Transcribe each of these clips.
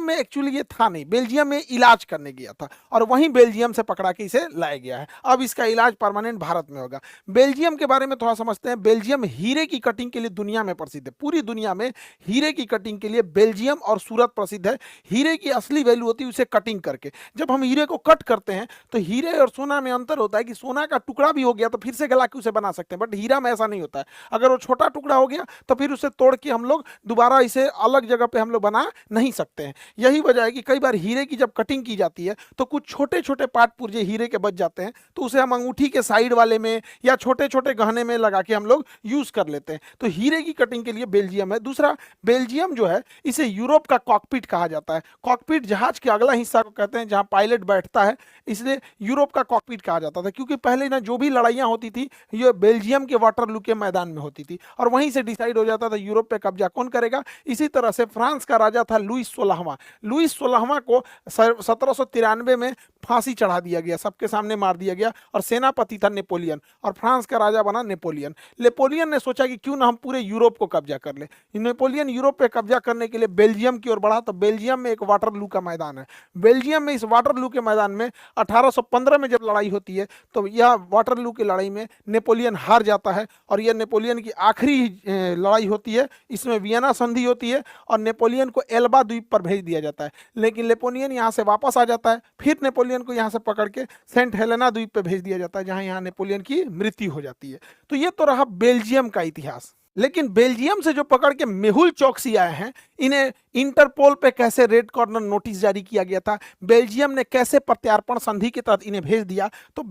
में एक्चुअली ये था नहीं, बेल्जियम में इलाज करने गया था और वहीं बेल्जियम से पकड़ा के इसे लाया गया है। अब इसका इलाज परमानेंट भारत में होगा। बेल्जियम के बारे में थोड़ा समझते हैं। बेल्जियम हीरे की कटिंग के लिए दुनिया में प्रसिद्ध है। पूरी दुनिया में हीरे की कटिंग के लिए बेल्जियम और सूरत प्रसिद्ध है। हीरे की असली वैल्यू होती है उसे कटिंग करके। जब हम हीरे को कट करते हैं तो हीरे और सोना में अंतर होता है कि सोना का टुकड़ा भी हो गया तो फिर से गला के उसे बना सकते हैं, बट हीरा में ऐसा नहीं होता है। अगर वो छोटा टुकड़ा हो गया तो फिर उसे तोड़ के हम लोग दोबारा इसे अलग जगह पे हम लोग बना नहीं सकते हैं। यही वजह है कि कई बार हीरे की जब कटिंग की जाती है तो कुछ छोटे छोटे पार्ट पुर्जे हीरे के बच जाते हैं, तो उसे हम अंगूठी के साइड वाले में या छोटे छोटे गहने में लगा के हम लोग यूज कर लेते हैं। तो हीरे की कटिंग के लिए बेल्जियम है। दूसरा, बेल्जियम जो है इसे यूरोप का कॉकपिट कहा जाता है। कॉकपिट जहाज के अगला हिस्सा को कहते हैं जहां पायलट बैठता है, इसलिए यूरोप का कॉकपिट कहा जाता था। क्योंकि पहले ना जो भी लड़ाइयां होती थी ये बेल्जियम के वाटरलू के मैदान में होती थी और वहीं से डिसाइड हो जाता था यूरोप पे कब्जा कौन करेगा। इसी तरह से फ्रांस का राजा था लुईस 16वां। लुईस 16वां को 1793 में फांसी चढ़ा दिया गया, सबके सामने मार दिया गया और सेनापति था नेपोलियन और फ्रांस का राजा बना नेपोलियन। नेपोलियन ने सोचा कि क्यों ना हम पूरे यूरोप को कब्जा कर ले। नेपोलियन यूरोप पे कब्जा करने के लिए बेल्जियम की ओर बढ़ा, तो बेल्जियम में एक वाटरलू का मैदान है। बेल्जियम में इस वाटरलू के मैदान में 1815 में जब लड़ाई होती है तो यह वाटरलू की लड़ाई में नेपोलियन हार जाता है और यह नेपोलियन की आखिरी लड़ाई होती है। इसमें वियना संधि होती है और नेपोलियन को एल्बा द्वीप पर भेज दिया जाता है, लेकिन नेपोलियन यहाँ से वापस आ जाता है। फिर नेपोलियन को यहाँ से पकड़ के सेंट हेलेना द्वीप पे भेज दिया जाता है जहाँ यहाँ नेपोलियन की मृत्यु हो जाती है। तो ये तो रहा बेल्जियम का इतिहास। लेकिन बेल्जियम से जो पकड़ के मेहुल चौकसी आए हैं, इन्हें इंटरपोल पे कैसे रेड कॉर्नर नोटिस जारी किया गया था, बेल्जियम ने कैसे प्रत्यार्पण संधि के तहत इन्हें भेज दिया, तो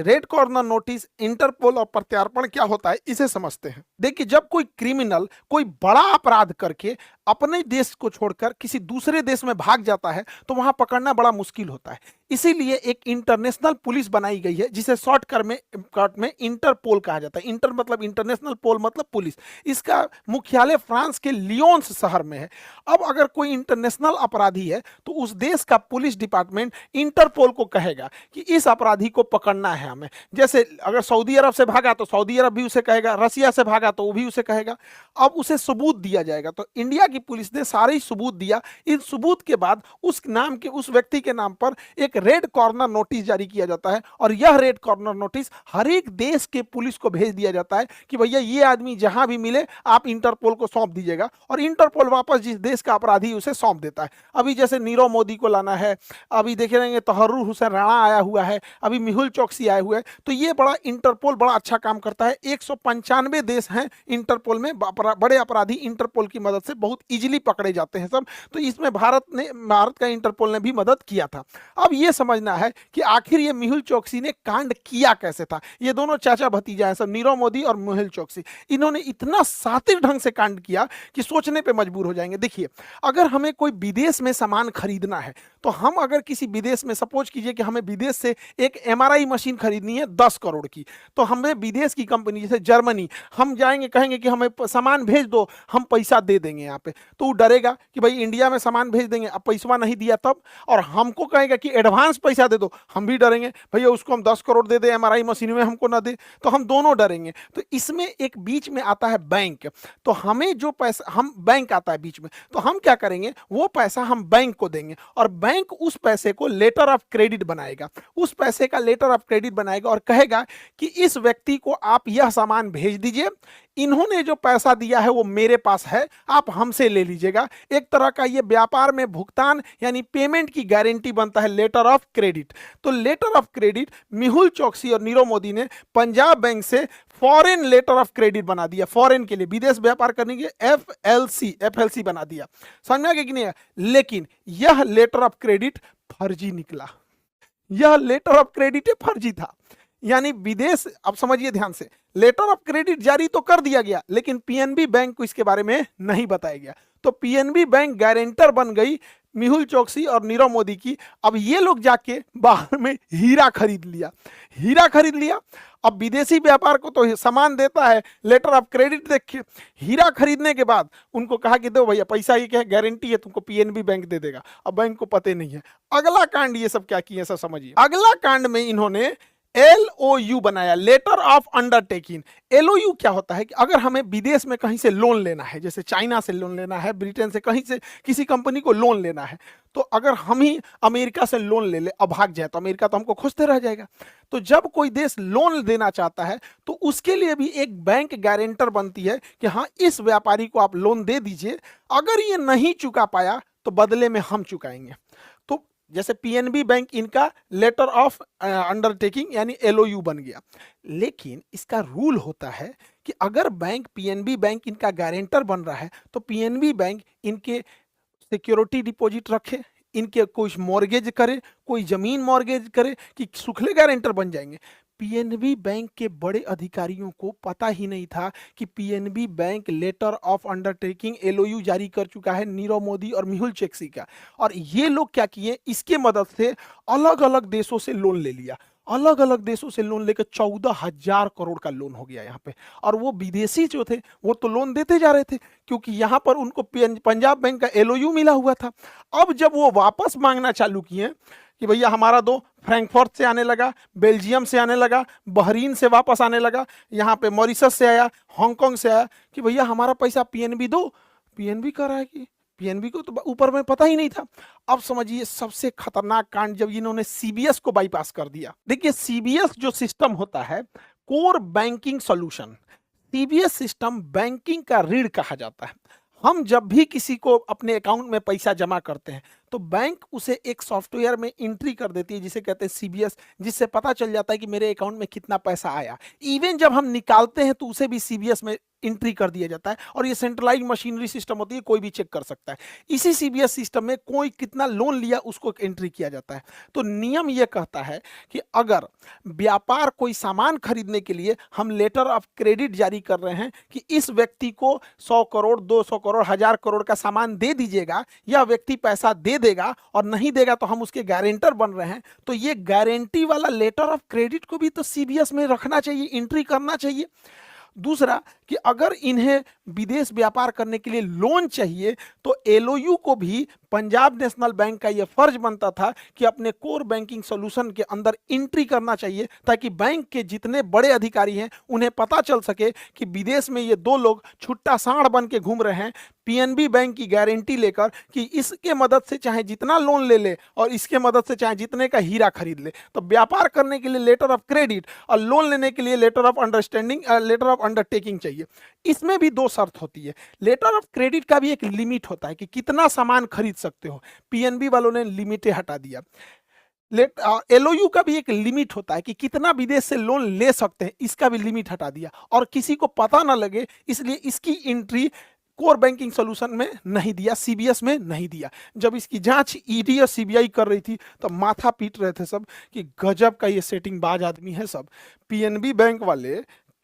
रेड कॉर्नर नोटिस, इंटरपोल और प्रत्यार्पण क्या होता है इसे समझते हैं। देखिए, जब कोई क्रिमिनल कोई बड़ा अपराध करके अपने देश को छोड़कर किसी दूसरे देश में भाग जाता है तो वहां पकड़ना बड़ा मुश्किल होता है। इसीलिए एक इंटरनेशनल पुलिस बनाई गई है जिसे शॉर्टकट में इंटरपोल कहा जाता है। इंटर मतलब इंटरनेशनल, पोल मतलब पुलिस। इसका मुख्यालय फ्रांस के लियोन्स शहर में है। अब अगर कोई इंटरनेशनल अपराधी है तो उस देश का पुलिस डिपार्टमेंट इंटरपोल को कहेगा कि इस अपराधी को पकड़ना है हमें। जैसे अगर सऊदी अरब से भागा तो सऊदी अरब भी उसे कहेगा, रसिया से भागा तो वो भी उसे कहेगा। अब उसे सबूत दिया जाएगा। तो इंडिया की पुलिस ने सारे सबूत दिया। इन सबूत के बाद उस नाम के, उस व्यक्ति के नाम पर एक रेड कॉर्नर नोटिस जारी किया जाता है और यह रेड कॉर्नर नोटिस हर एक देश के पुलिस को भेज दिया जाता है कि भैया ये आदमी जहां भी मिले आप इंटरपोल को सौंप दीजिएगा, और इंटरपोल वापस जिस देश का अपराधी उसे सौंप देता है। अभी जैसे नीरव मोदी को लाना है, अभी देखे रहेंगे तहर्रुर हुसैन राणा आया हुआ है, अभी मेहुल चौकसी आए हुए हैं। तो ये बड़ा इंटरपोल बड़ा अच्छा काम करता है। 195 देश हैं इंटरपोल में, बड़े अपराधी इंटरपोल की मदद से बहुत इजीली पकड़े जाते हैं सब। तो इसमें भारत का इंटरपोल ने भी मदद किया था। अब ये समझना है कि आखिर ये मेहुल चौकसी ने कांड किया कैसे था। ये दोनों चाचा भतीजा हैं सब, नीरव मोदी और मेहुल चौकसी। इन्होंने इतना शातिर ढंग से कांड किया कि सोचने पे मजबूर हो जाएंगे। देखिए, अगर हमें कोई विदेश में सामान खरीदना है तो हम अगर किसी विदेश में, सपोज कीजिए कि हमें विदेश से एक एमआरआई मशीन खरीदनी है 10 करोड़ की, तो हमें विदेश की कंपनी जैसे जर्मनी, हम जाएंगे कहेंगे कि हमें सामान भेज दो, हम पैसा दे देंगे यहाँ पे, तो वो डरेगा कि भाई इंडिया में सामान भेज देंगे, अब पैसा नहीं दिया तब, और हमको कहेगा कि एडवांस पैसा दे दो, हम भी डरेंगे भैया उसको हम 10 करोड़ दे दे एमआरआई मशीन में हमको ना दे, तो हम दोनों डरेंगे। तो इसमें एक बीच में आता है बैंक। तो हमें जो पैसा, हम बैंक आता है बीच में, तो हम क्या करेंगे, वो पैसा हम बैंक को देंगे और बैंक उस पैसे को लेटर ऑफ क्रेडिट बनाएगा। उस पैसे का लेटर ऑफ क्रेडिट बनाएगा और कहेगा कि इस व्यक्ति को आप यह सामान भेज दीजिए, इन्होंने जो पैसा दिया है वो मेरे पास है, आप हमसे ले लीजिएगा। एक तरह का ये व्यापार में भुगतान यानी पेमेंट की गारंटी बनता है लेटर ऑफ क्रेडिट। तो लेटर ऑफ क्रेडिट मेहुल चौकसी और नीरव मोदी ने पंजाब बैंक से फॉरेन लेटर ऑफ क्रेडिट बना दिया, फॉरेन के लिए, विदेश व्यापार करने के एफएलसी बना दिया। समझ में आ गया कि नहीं? लेकिन यह लेटर ऑफ क्रेडिट फर्जी निकला। यह लेटर ऑफ क्रेडिट फर्जी था। यानी विदेश, अब समझिए ध्यान से, लेटर ऑफ क्रेडिट जारी तो कर दिया गया लेकिन पीएनबी बैंक को इसके बारे में नहीं बताया गया। तो पीएनबी बैंक गारंटर बन गई मेहुल चौकसी और नीरव मोदी की। अब ये लोग जाके बाहर में हीरा खरीद लिया। अब विदेशी व्यापार को तो सामान देता है, लेटर ऑफ क्रेडिट देखिए, हीरा खरीदने के बाद उनको कहा कि दो भैया पैसा, ये क्या है, गारंटी है तुमको, पीएनबी बैंक दे देगा। अब बैंक को पता नहीं है। अगला कांड ये सब क्या किए सब समझिए। अगला कांड में इन्होंने LOU बनाया, लेटर ऑफ अंडरटेकिंग। LOU क्या होता है कि अगर हमें विदेश में कहीं से लोन लेना है, जैसे चाइना से लोन लेना है, ब्रिटेन से, कहीं से किसी कंपनी को लोन लेना है, तो अगर हम ही अमेरिका से लोन ले ले और भाग जाए तो अमेरिका तो हमको खोजते रह जाएगा। तो जब कोई देश लोन देना चाहता है तो उसके लिए भी एक बैंक गारंटर बनती है कि हाँ, इस व्यापारी को आप लोन दे दीजिए, अगर ये नहीं चुका पाया तो बदले में हम चुकाएंगे। तो जैसे पीएनबी बैंक इनका लेटर ऑफ अंडरटेकिंग यानी LOU बन गया। लेकिन इसका रूल होता है कि अगर बैंक, पीएनबी बैंक इनका गारंटर बन रहा है तो पीएनबी बैंक इनके सिक्योरिटी डिपॉजिट रखे, इनके कुछ मॉर्गेज करे, कोई जमीन मॉर्गेज करे कि सुखले गारंटर बन जाएंगे। पीएनबी बैंक के बड़े अधिकारियों को पता ही नहीं था कि PNB bank letter of undertaking LOU जारी कर चुका है नीरव मोदी और मेहुल चोकसी का। और ये लोग क्या किए, इसके मदद से अलग अलग देशों से लोन ले लिया, अलग अलग देशों से लोन लेकर 14,000 करोड़ का लोन हो गया यहाँ पे। और वो विदेशी जो थे वो तो लोन देते जा रहे थे क्योंकि यहाँ पर उनको पंजाब बैंक का LOU मिला हुआ था। अब जब वो वापस मांगना चालू किए कि भैया हमारा दो, फ्रैंकफर्ट से आने लगा, बेल्जियम से आने लगा, बहरीन से वापस आने लगा, यहाँ पे मॉरिशस से आया, हांगकांग से आया कि भैया हमारा पैसा पीएनबी दो। पीएनबी कह रहा है कि पीएनबी को तो ऊपर में पता ही नहीं था। अब समझिए सबसे खतरनाक कांड जब इन्होंने सीबीएस को बाईपास कर दिया। देखिए सीबीएस जो सिस्टम होता है, core banking solution, CBS system banking का रीढ़ कहा जाता है। हम जब भी किसी को अपने अकाउंट में पैसा जमा करते हैं तो बैंक उसे एक सॉफ्टवेयर में एंट्री कर देती है जिसे कहते हैं सीबीएस, जिससे पता चल जाता है कि मेरे अकाउंट में कितना पैसा आया। इवन जब हम निकालते हैं तो उसे भी सीबीएस में एंट्री कर दिया जाता है और ये सेंट्रलाइज मशीनरी सिस्टम होती है, कोई भी चेक कर सकता है। इसी सीबीएस सिस्टम में कोई कितना लोन लिया उसको एंट्री किया जाता है। तो नियम ये कहता है कि अगर व्यापार कोई सामान खरीदने के लिए हम लेटर ऑफ क्रेडिट जारी कर रहे हैं कि इस व्यक्ति को 100 करोड़ 200 करोड़ 1000 करोड़ का सामान दे दीजिएगा, यह व्यक्ति पैसा दे देगा और नहीं देगा तो हम उसके गारंटर बन रहे हैं, तो ये गारंटी वाला लेटर ऑफ क्रेडिट को भी तो सीबीएस में रखना चाहिए, एंट्री करना चाहिए। दूसरा कि अगर इन्हें विदेश व्यापार करने के लिए लोन चाहिए तो LOU को भी पंजाब नेशनल बैंक का यह फर्ज बनता था कि अपने कोर बैंकिंग सॉल्यूशन के अंदर एंट्री करना चाहिए, ताकि बैंक के जितने बड़े अधिकारी हैं उन्हें पता चल सके कि विदेश में ये दो लोग छुट्टा सांड बन के घूम रहे हैं पीएनबी बैंक की गारंटी लेकर कि इसके मदद से चाहे जितना लोन ले ले और इसके मदद से चाहे जितने का हीरा खरीद ले। तो व्यापार करने के लिए लेटर ऑफ क्रेडिट और लोन लेने के लिए letter of understanding, letter of undertaking चाहिए। इसमें भी दो शर्त होती है। लेटर ऑफ क्रेडिट का भी एक लिमिट होता है कि कितना सामान खरीद सकते हो, पीएनबी वालों ने लिमिट हटा दिया। LOU का भी एक लिमिट होता है कि कितना विदेश से लोन ले सकते हैं, इसका भी लिमिट हटा दिया और किसी को पता ना लगे इसलिए इसकी एंट्री कोर बैंकिंग सॉल्यूशन में नहीं दिया, सीबीएस में नहीं दिया। जब इसकी जांच ईडी और सीबीआई कर रही थी तो माथा पीट रहे थे सब कि गजब का ये सेटिंग बाज आदमी है सब। पीएनबी बैंक वाले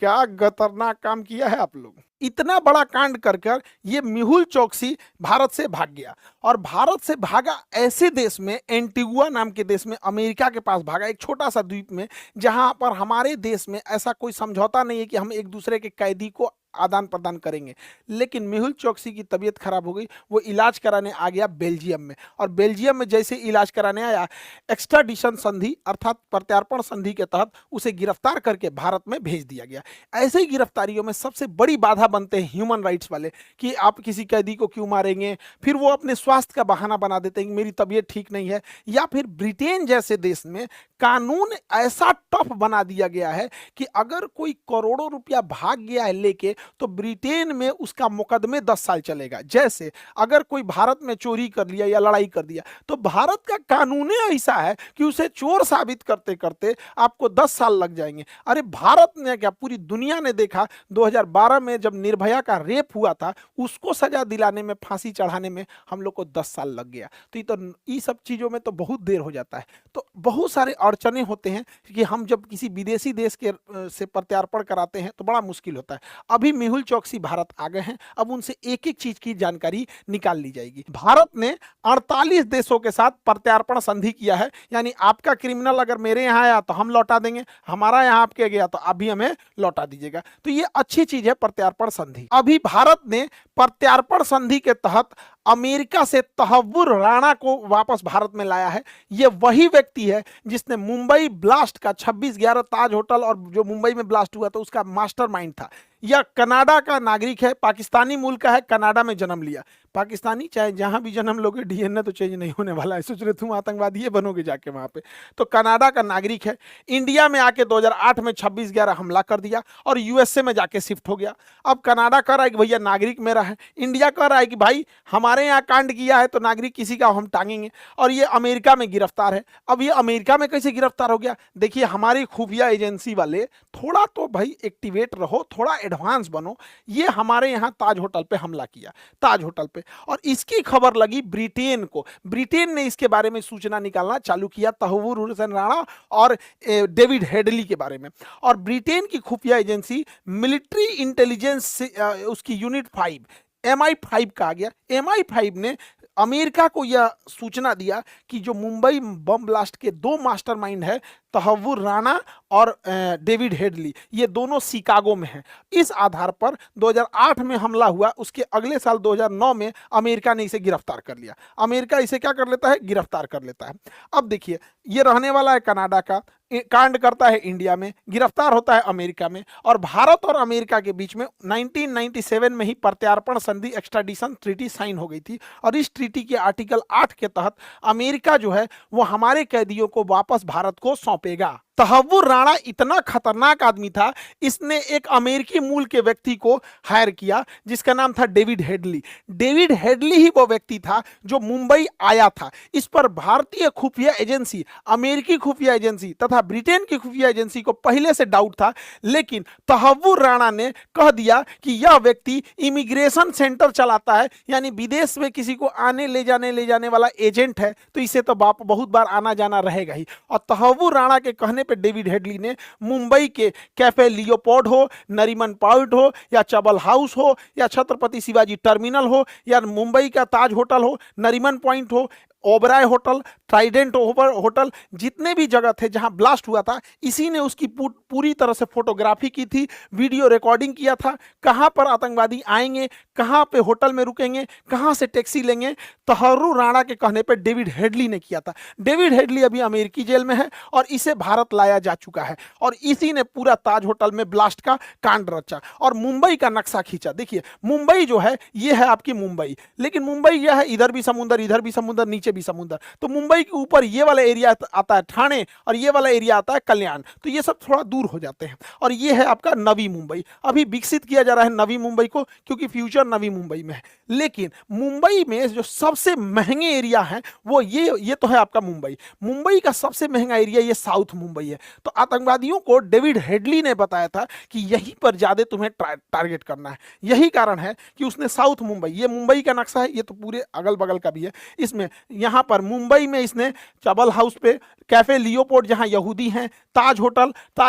क्या खतरनाक काम किया है आप लोग। इतना बड़ा कांड कर कर ये मेहुल चोकसी भारत से भाग गया और भारत से भागा ऐसे देश में, एंटीगुआ नाम के देश में, अमेरिका के पास भागा, एक छोटा सा द्वीप में जहां पर हमारे देश में ऐसा कोई समझौता नहीं है कि हम एक दूसरे के कैदी को आदान प्रदान करेंगे। लेकिन मेहुल चोकसी की तबीयत खराब हो गई, वो इलाज कराने आ गया बेल्जियम में और बेल्जियम में जैसे इलाज कराने आया एक्स्ट्राडिशन संधि अर्थात प्रत्यार्पण संधि के तहत उसे गिरफ्तार करके भारत में भेज दिया गया। ऐसे ही गिरफ्तारियों में सबसे बड़ी बाधा बनते हैं ह्यूमन राइट्स वाले कि आप किसी कैदी को क्यों मारेंगे, फिर वो अपने स्वास्थ्य का बहाना बना देते हैं कि मेरी तबीयत ठीक नहीं है। या फिर ब्रिटेन जैसे देश में कानून ऐसा टफ बना दिया गया है कि अगर कोई करोड़ों रुपया भाग गया है लेके तो ब्रिटेन में उसका मुकदमे 10 साल चलेगा। जैसे अगर कोई भारत में चोरी कर लिया या लड़ाई कर दिया तो भारत का कानून ऐसा है कि उसे चोर साबित करते करते आपको 10 साल लग जाएंगे। अरे भारत ने क्या, पूरी दुनिया ने देखा 2012 में जब निर्भया का रेप हुआ था, उसको सजा दिलाने में, फांसी चढ़ाने में हम लोग को 10 साल लग गया। तो ये सब चीजों में तो बहुत देर हो जाता है। तो बहुत सारे अड़चने होते हैं कि हम जब किसी विदेशी देश के से प्रत्यार्पण कराते हैं तो बड़ा मुश्किल होता है। अभी मेहुल चोकसी भारत आ गए हैं, अब उनसे एक एक चीज की जानकारी निकाल ली जाएगी। भारत ने 48 देशों के साथ प्रत्यार्पण संधि किया है, यानी आपका क्रिमिनल अगर मेरे यहाँ आया तो हम लौटा देंगे, हमारा यहाँ आपके गया तो आप भी हमें लौटा दीजिएगा। तो ये अच्छी चीज है प्रत्यार्पण संधि। अभी भारत ने प्रत्यार्पण संधि के तहत अमेरिका से तहव्वुर राणा को वापस भारत में लाया है। ये वही व्यक्ति है जिसने मुंबई ब्लास्ट का 26/11 ताज होटल और जो मुंबई में ब्लास्ट हुआ था उसका मास्टरमाइंड था। यह कनाडा का नागरिक है, पाकिस्तानी मूल का है, कनाडा में जन्म लिया। पाकिस्तानी चाहे जहां भी जन्म लोगे, डीएनए तो चेंज नहीं होने वाला है। सोच रहे तुम आतंकवादी बनोगे जाके वहां पे। तो कनाडा का नागरिक है, इंडिया में आके 2008 में 26/11 हमला कर दिया और यूएसए में जाके शिफ्ट हो गया। अब कनाडा कह रहा है कि भैया नागरिक मेरा है, इंडिया कह रहा है कि भाई हमारे यहाँ कांड किया है तो नागरिक किसी का हम टांगेंगे, और ये अमेरिका में गिरफ्तार है। अब ये अमेरिका में कैसे गिरफ्तार हो गया? देखिए, हमारी खुफिया एजेंसी वाले थोड़ा तो भाई एक्टिवेट रहो, थोड़ा एडवांस बनो। ये हमारे यहाँ ताज होटल पे हमला किया, ताज होटल पे, और इसकी खबर लगी ब्रिटेन को। ब्रिटेन ने इसके बारे में सूचना निकालना चालू किया, तहव्वुर हुसैन राणा और डेविड हेडली के बारे में। और ब्रिटेन की खुफिया एजेंसी मिलिट्री इंटेलिजेंस उसकी यूनिट 5 MI5 कहा गया, MI5 ने अमेरिका को यह सूचना दिया कि जो मुंबई बम ब्लास्ट के 2 मास्टरमाइंड है, तहव्वुर राणा और डेविड हेडली, ये दोनों शिकागो में हैं। इस आधार पर 2008 में हमला हुआ, उसके अगले साल 2009 में अमेरिका ने इसे गिरफ्तार कर लिया। अमेरिका इसे क्या कर लेता है? गिरफ्तार कर लेता है। अब देखिए, ये रहने वाला है कनाडा का, कांड करता है इंडिया में, गिरफ्तार होता है अमेरिका में, और भारत और अमेरिका के बीच में 1997 में ही प्रत्यार्पण संधि एक्स्ट्राडिशन ट्रीटी साइन हो गई थी। और इस ट्रीटी के आर्टिकल 8 के तहत अमेरिका जो है वो हमारे कैदियों को वापस भारत को सौंपेगा। तहव्वुर राणा इतना खतरनाक आदमी था, इसने एक अमेरिकी मूल के व्यक्ति को हायर किया जिसका नाम था डेविड हेडली। डेविड हेडली ही वो व्यक्ति था जो मुंबई आया था। इस पर भारतीय खुफिया एजेंसी, अमेरिकी खुफिया एजेंसी तथा ब्रिटेन की खुफिया एजेंसी को पहले से डाउट था, लेकिन तहव्वुर राणा ने कह दिया कि यह व्यक्ति इमिग्रेशन सेंटर चलाता है, यानी विदेश में किसी को आने ले जाने वाला एजेंट है, तो इसे तो बहुत बार आना जाना रहेगा ही। और तहव्वुर राणा के कहने पे डेविड हेडली ने मुंबई के कैफे लियोपोल्ड हो, नरीमन पॉइंट हो, या चबल हाउस हो, या छत्रपति शिवाजी टर्मिनल हो, या मुंबई का ताज होटल हो, नरीमन पॉइंट हो, ओबराय होटल, ट्राइडेंट होटल, जितने भी जगह थे जहां ब्लास्ट हुआ था, इसी ने उसकी पूरी तरह से फोटोग्राफी की थी, वीडियो रिकॉर्डिंग किया था। कहां पर आतंकवादी आएंगे, कहां पे होटल में रुकेंगे, कहां से टैक्सी लेंगे, तहव्वुर राणा के कहने पर डेविड हेडली ने किया था। डेविड हेडली अभी अमेरिकी जेल में है और इसे भारत लाया जा चुका है, और इसी ने पूरा ताज होटल में ब्लास्ट का कांड रचा और मुंबई का नक्शा खींचा। देखिए, मुंबई जो है ये है आपकी मुंबई, लेकिन मुंबई यह है, इधर भी समुंदर, इधर भी समुंदर, नीचे भी समुंदर। तो मुंबई के ऊपर ये वाला एरिया आता है ठाणे, और ये वाला एरिया आता है कल्याण, तो ये सब थोड़ा दूर हो जाते हैं। और ये है आपका नवी मुंबई। अभी विकसित किया जा रहा है नवी मुंबई को, क्योंकि फ्यूचर नवी मुंबई में है। लेकिन मुंबई में जो सबसे महंगे एरिया है वो ये तो है आपका मुंबई। मुंबई का सबसे महंगा एरिया ये साउथ मुंबई है। तो आतंकवादियों को डेविड हेडली ने बताया था कि यहीं पर ज्यादा तुम्हें टारगेट करना है। यही कारण है कि उसने साउथ मुंबई, ये मुंबई का नक्शा है, ये तो पूरे अगल बगल का भी है, इसमें यहां पर मुंबई में इसने चबल हाउस पे, कैफे लियोपोल्ड जहां यहूदी हैं, ताज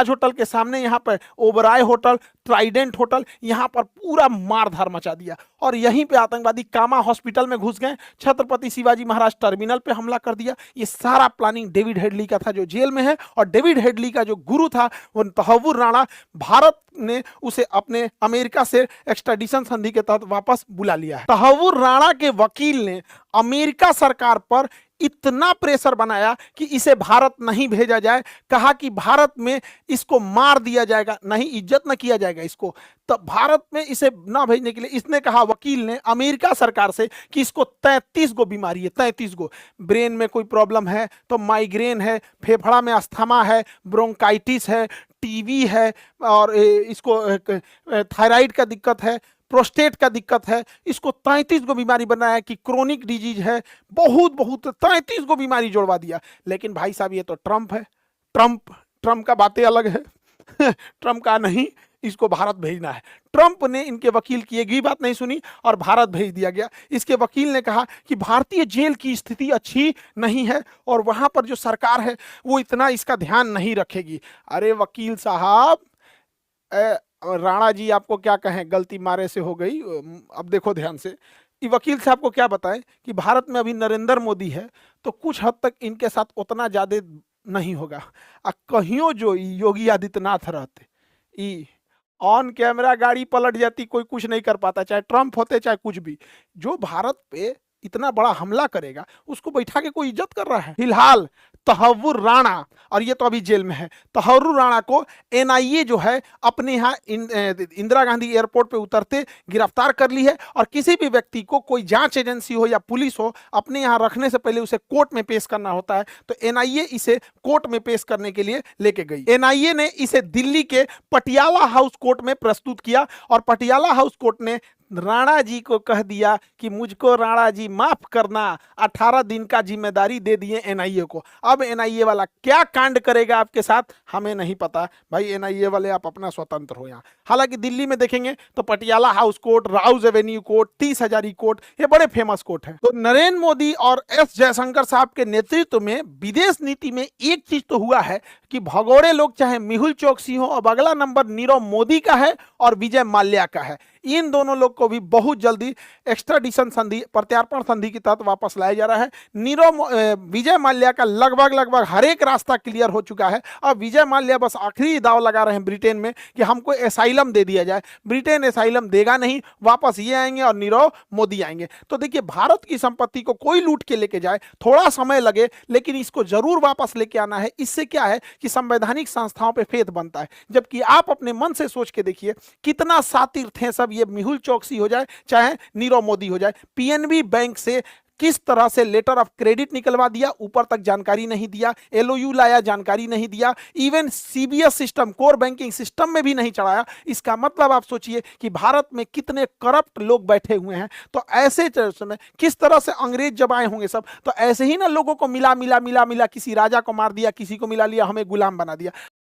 होटल के सामने यहां पर ओबराय होटल, ट्राइडेंट होटल, यहां पर पूरा मारधार मचा दिया। और यहीं पे आतंकवादी कामा हॉस्पिटल में घुस गए, छत्रपति शिवाजी महाराज टर्मिनल पे हमला कर दिया। ये सारा प्लानिंग डेविड हेडली का था जो जेल में है, और डेविड हेडली का जो गुरु था वो तहव्वुर राणा। भारत ने उसे अपने अमेरिका से एक्स्ट्राडिशन संधि के तहत वापस बुला लिया है। तहव्वुर राणा के वकील ने अमेरिका सरकार पर इतना प्रेशर बनाया कि इसे भारत नहीं भेजा जाए। कहा कि भारत में इसको मार दिया जाएगा, नहीं इज्जत न किया जाएगा इसको, तो भारत में इसे ना भेजने के लिए इसने कहा, वकील ने, अमेरिका सरकार से, कि इसको 33 गो बीमारी है, 33 गो। ब्रेन में कोई प्रॉब्लम है तो माइग्रेन है, फेफड़ा में अस्थमा है, ब्रोंकाइटिस है, टीवी है, और इसको थायराइड का दिक्कत है, प्रोस्टेट का दिक्कत है, इसको 33 गो बीमारी बनाया कि क्रोनिक डिजीज है, बहुत 33 गो बीमारी जोड़वा दिया। लेकिन भाई साहब ये तो ट्रंप है, ट्रंप का बातें अलग है ट्रंप का नहीं, इसको भारत भेजना है। ट्रंप ने इनके वकील की एक भी बात नहीं सुनी और भारत भेज दिया गया। इसके वकील ने कहा कि भारतीय जेल की स्थिति अच्छी नहीं है और वहां पर जो सरकार है वो इतना इसका ध्यान नहीं रखेगी। अरे वकील साहब, राणा जी आपको क्या कहें, गलती मारे से हो गई। अब देखो ध्यान से, वकील साहब को क्या बताएं कि भारत में अभी नरेंद्र मोदी है तो कुछ हद तक इनके साथ उतना ज्यादा नहीं होगा। कहियो जो योगी आदित्यनाथ रहते, ऑन कैमरा गाड़ी पलट जाती, कोई कुछ नहीं कर पाता, चाहे ट्रंप होते चाहे कुछ भी। जो भारत पे इतना बड़ा हमला करेगा, उसको बैठा के कोई इज्जत कर रहा है। फिलहाल तहव्वुर राणा, और ये तो अभी जेल में है, तहव्वुर राणा को एनआईए जो है अपने यहाँ इंदिरा गांधी एयरपोर्ट पे उतरते गिरफ्तार कर ली है। और किसी भी व्यक्ति को कोई जांच एजेंसी हो या पुलिस हो अपने यहाँ रखने से पहले उसे कोर्ट में पेश करना होता है। तो एनआईए इसे कोर्ट में पेश करने के लिए लेके गई। एनआईए ने इसे दिल्ली के पटियाला हाउस कोर्ट में प्रस्तुत किया और पटियाला हाउस कोर्ट ने राणा जी को कह दिया कि मुझको राणा जी माफ करना, 18 दिन का जिम्मेदारी दे दिए एनआईए को। अब एनआईए वाला क्या कांड करेगा आपके साथ हमें नहीं पता भाई, एनआईए वाले आप अपना स्वतंत्र हो यहाँ। हालांकि दिल्ली में देखेंगे तो Patiala house court, Rouse Avenue court, 30 Hazari court, ये बड़े फेमस कोर्ट हैं। तो नरेंद्र मोदी और एस जयशंकर साहब के नेतृत्व में विदेश नीति में एक चीज तो हुआ है कि भगोड़े लोग चाहे मेहुल चोकसी हो, अब अगला नंबर नीरव मोदी का है और विजय माल्या का है। इन दोनों लोग को भी बहुत जल्दी एक्स्ट्राडिशन संधि, प्रत्यार्पण संधि के तहत वापस लाया जा रहा है। विजय माल्या का लगभग हर एक रास्ता क्लियर हो चुका है। अब विजय माल्या बस आखिरी दाव लगा रहे हैं ब्रिटेन में कि हमको एसाइलम दे दिया जाए। ब्रिटेन एसाइलम देगा नहीं, वापस ये आएंगे और नीरव मोदी आएंगे। तो देखिए, भारत की संपत्ति को कोई लूट के लेके जाए, थोड़ा समय लगे लेकिन इसको जरूर वापस लेके आना है। इससे क्या है कि संवैधानिक संस्थाओं पर फेथ बनता है। जबकि आप अपने मन से सोच के देखिए कितना शातिर थे सब, ये मेहुल चोकसी हो जाए चाहे नीरव मोदी हो जाए, पीएनबी बैंक से किस तरह से लेटर ऑफ क्रेडिट निकलवा दिया, ऊपर तक जानकारी नहीं दिया, एलओयू लाया, जानकारी नहीं दिया, even CBS system, core banking system में भी नहीं चढ़ाया। इसका मतलब आप सोचिए कि भारत में कितने करप्ट लोग बैठे हुए हैं। तो ऐसे में किस तरह से अंग्रेज जब आए होंगे सब, तो ऐसे ही ना लोगों को मिला किसी राजा को मार दिया, किसी को मिला लिया, हमें गुलाम बना दिया।